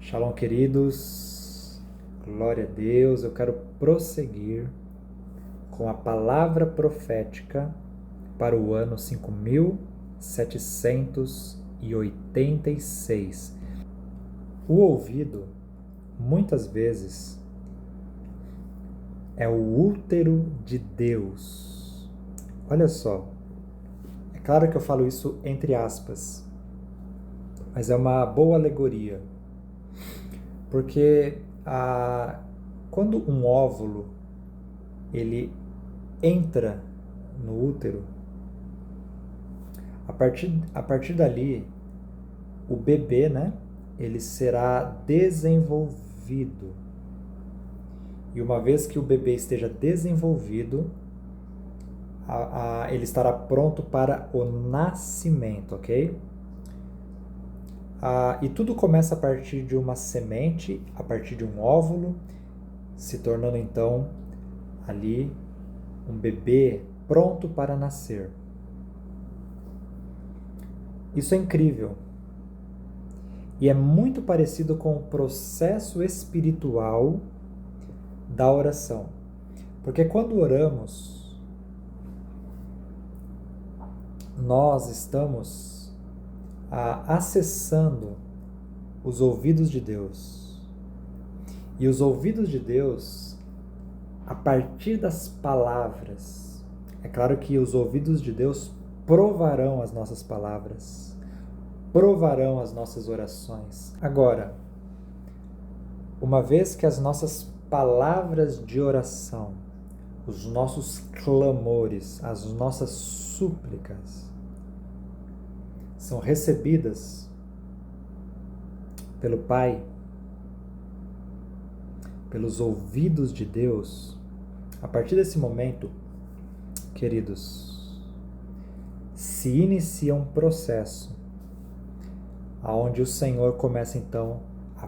Shalom, queridos. Glória a Deus. Eu quero prosseguir com a palavra profética para o ano 5786. O ouvido, muitas vezes, é o útero de Deus. Olha só. É claro que eu falo isso entre aspas, mas é uma boa alegoria. Porque quando um óvulo ele entra no útero, a partir dali, o bebê, né, ele será desenvolvido. E uma vez que o bebê esteja desenvolvido, ele estará pronto para o nascimento, ok? E tudo começa a partir de uma semente, a partir de um óvulo, se tornando então ali um bebê pronto para nascer. Isso é incrível. E é muito parecido com o processo espiritual da oração. Porque quando oramos, nós estamos acessando os ouvidos de Deus. E os ouvidos de Deus, a partir das palavras, é claro que os ouvidos de Deus provarão as nossas palavras, provarão as nossas orações. Agora, uma vez que as nossas palavras de oração, os nossos clamores, as nossas súplicas são recebidas pelo Pai, pelos ouvidos de Deus, a partir desse momento, queridos, se inicia um processo onde o Senhor começa então a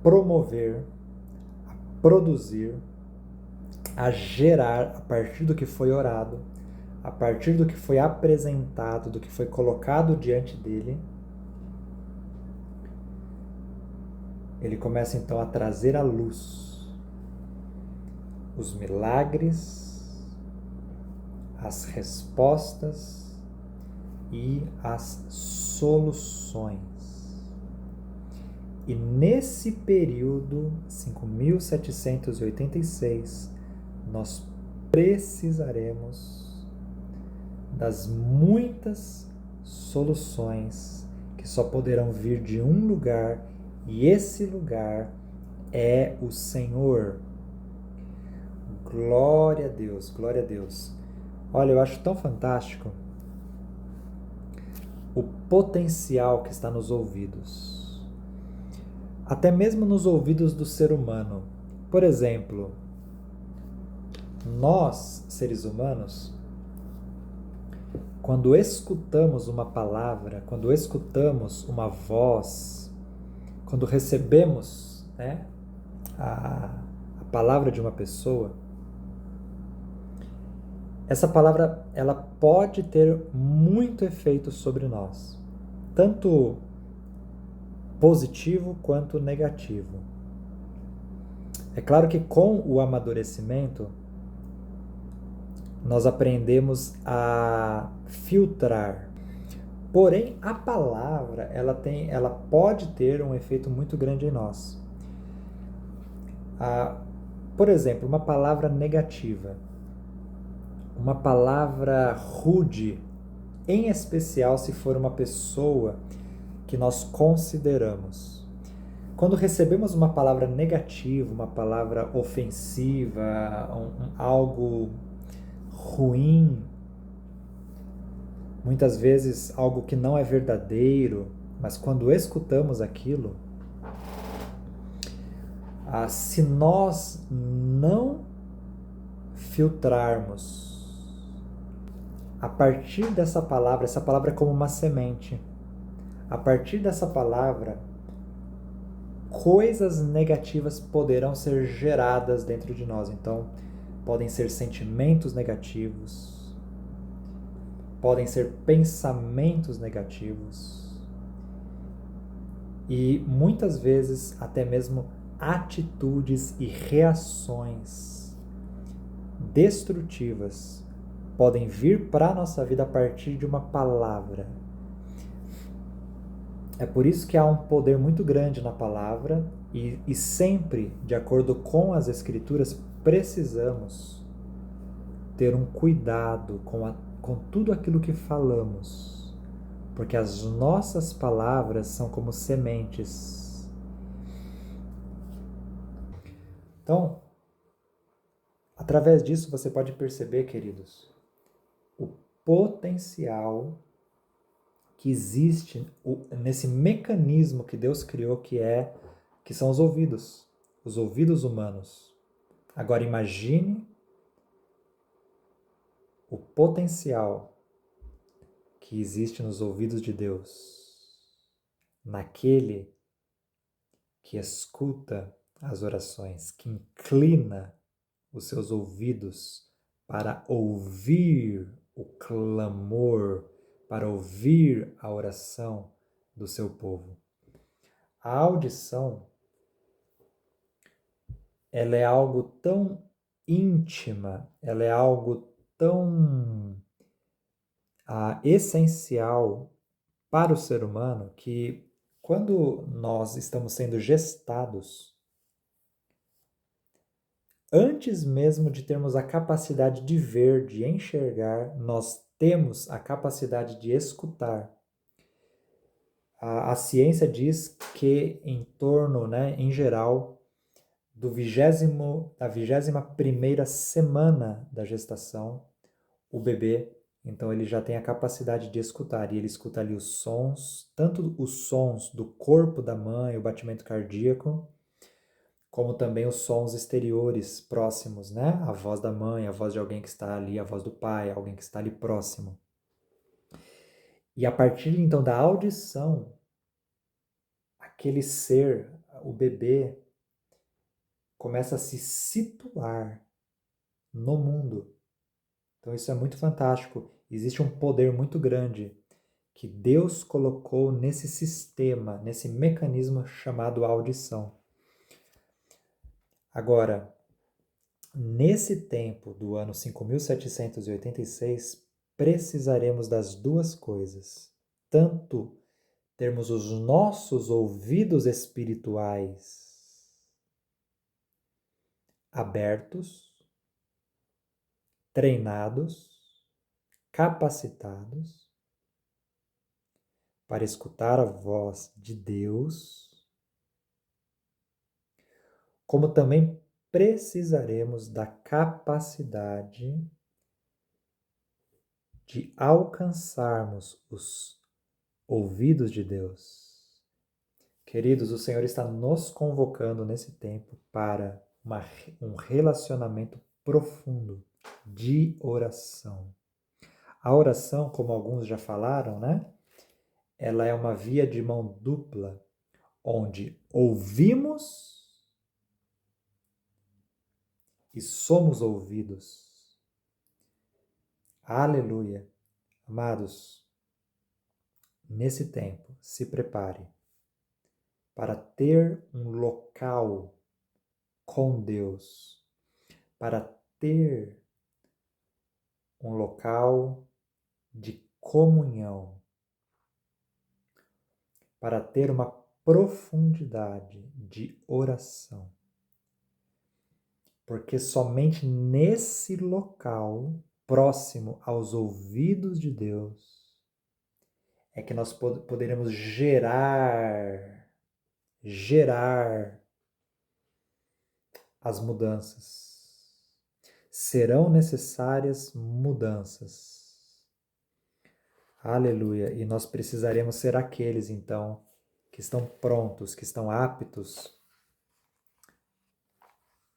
promover, a produzir, a gerar a partir do que foi orado, a partir do que foi apresentado, do que foi colocado diante dele. Ele começa então a trazer à luz os milagres, as respostas e as soluções. E nesse período, 5786, nós precisaremos das muitas soluções que só poderão vir de um lugar, e esse lugar é o Senhor. Glória a Deus, glória a Deus. Olha, eu acho tão fantástico o potencial que está nos ouvidos. Até mesmo nos ouvidos do ser humano. Por exemplo, nós, seres humanos, quando escutamos uma palavra, quando escutamos uma voz, quando recebemos, né, a palavra de uma pessoa, essa palavra ela pode ter muito efeito sobre nós, tanto positivo quanto negativo. É claro que com o amadurecimento, nós aprendemos a filtrar. Porém, a palavra, ela pode ter um efeito muito grande em nós. Por exemplo, uma palavra negativa, uma palavra rude, em especial se for uma pessoa que nós consideramos. Quando recebemos uma palavra negativa, uma palavra ofensiva, algo ruim, muitas vezes algo que não é verdadeiro, mas quando escutamos aquilo, se nós não filtrarmos a partir dessa palavra, essa palavra é como uma semente, a partir dessa palavra, coisas negativas poderão ser geradas dentro de nós. Então, podem ser sentimentos negativos, podem ser pensamentos negativos. E muitas vezes até mesmo atitudes e reações destrutivas podem vir para a nossa vida a partir de uma palavra. É por isso que há um poder muito grande na palavra e sempre, de acordo com as Escrituras, precisamos ter um cuidado com tudo aquilo que falamos, porque as nossas palavras são como sementes. Então, através disso você pode perceber, queridos, o potencial que existe nesse mecanismo que Deus criou, que são os ouvidos humanos. Agora imagine o potencial que existe nos ouvidos de Deus, naquele que escuta as orações, que inclina os seus ouvidos para ouvir o clamor, para ouvir a oração do seu povo. A audição, ela é algo tão íntima, ela é algo tão essencial para o ser humano que quando nós estamos sendo gestados, antes mesmo de termos a capacidade de ver, de enxergar, nós temos a capacidade de escutar. A ciência diz que em torno, em geral, da 21ª semana da gestação, o bebê, então ele já tem a capacidade de escutar, e ele escuta ali os sons, tanto os sons do corpo da mãe, o batimento cardíaco, como também os sons exteriores próximos, né? A voz da mãe, a voz de alguém que está ali, a voz do pai, alguém que está ali próximo. E a partir então da audição, aquele ser, o bebê, começa a se situar no mundo. Então isso é muito fantástico. Existe um poder muito grande que Deus colocou nesse sistema, nesse mecanismo chamado audição. Agora, nesse tempo do ano 5786, precisaremos das duas coisas. Tanto termos os nossos ouvidos espirituais abertos, treinados, capacitados para escutar a voz de Deus, como também precisaremos da capacidade de alcançarmos os ouvidos de Deus. Queridos, o Senhor está nos convocando nesse tempo para um relacionamento profundo de oração. A oração, como alguns já falaram, né? Ela é uma via de mão dupla, onde ouvimos e somos ouvidos. Aleluia! Amados, nesse tempo, se prepare para ter um local com Deus, para ter um local de comunhão, para ter uma profundidade de oração. Porque somente nesse local, próximo aos ouvidos de Deus, é que nós poderemos gerar as mudanças. Serão necessárias mudanças. Aleluia! E nós precisaremos ser aqueles, então, que estão prontos, que estão aptos,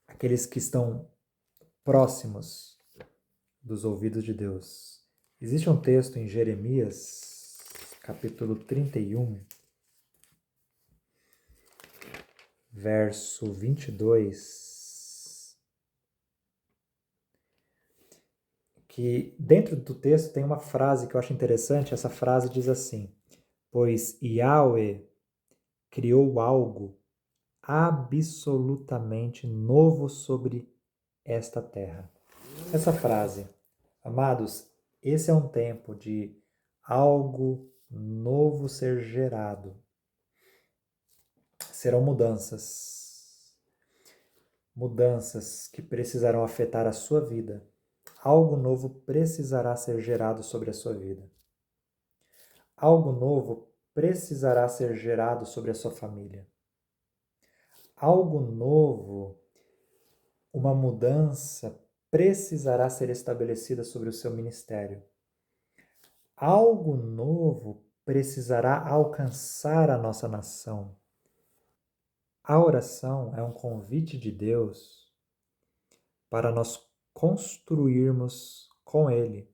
aqueles que estão próximos dos ouvidos de Deus. Existe um texto em Jeremias, capítulo 31, verso 22, que dentro do texto tem uma frase que eu acho interessante. Essa frase diz assim: pois Yahweh criou algo absolutamente novo sobre esta terra. Essa frase, amados, esse é um tempo de algo novo ser gerado. Serão mudanças que precisarão afetar a sua vida. Algo novo precisará ser gerado sobre a sua vida. Algo novo precisará ser gerado sobre a sua família. Algo novo, uma mudança precisará ser estabelecida sobre o seu ministério. Algo novo precisará alcançar a nossa nação. A oração é um convite de Deus para nós construirmos com Ele.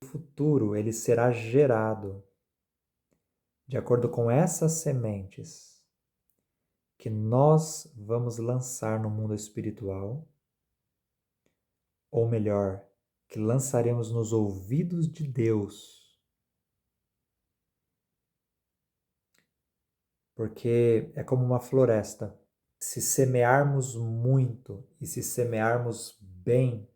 No futuro, ele será gerado de acordo com essas sementes que nós vamos lançar no mundo espiritual, ou melhor, que lançaremos nos ouvidos de Deus. Porque é como uma floresta. Se semearmos muito e se semearmos bem,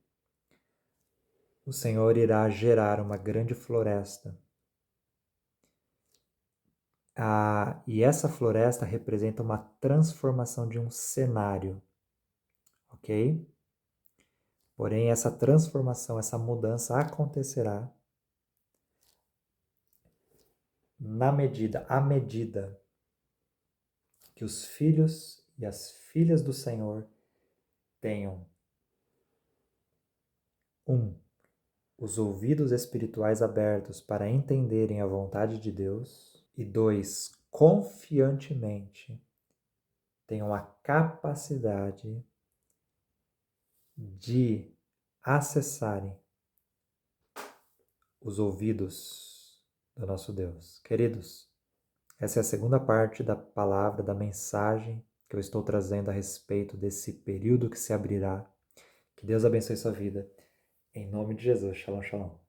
o Senhor irá gerar uma grande floresta. E essa floresta representa uma transformação de um cenário, ok? Porém, essa transformação, essa mudança acontecerá à medida que os filhos e as filhas do Senhor tenham os ouvidos espirituais abertos para entenderem a vontade de Deus, e 2, confiantemente tenham a capacidade de acessarem os ouvidos do nosso Deus. Queridos, essa é a segunda parte da palavra, da mensagem que eu estou trazendo a respeito desse período que se abrirá. Que Deus abençoe sua vida. Em nome de Jesus. Shalom, shalom.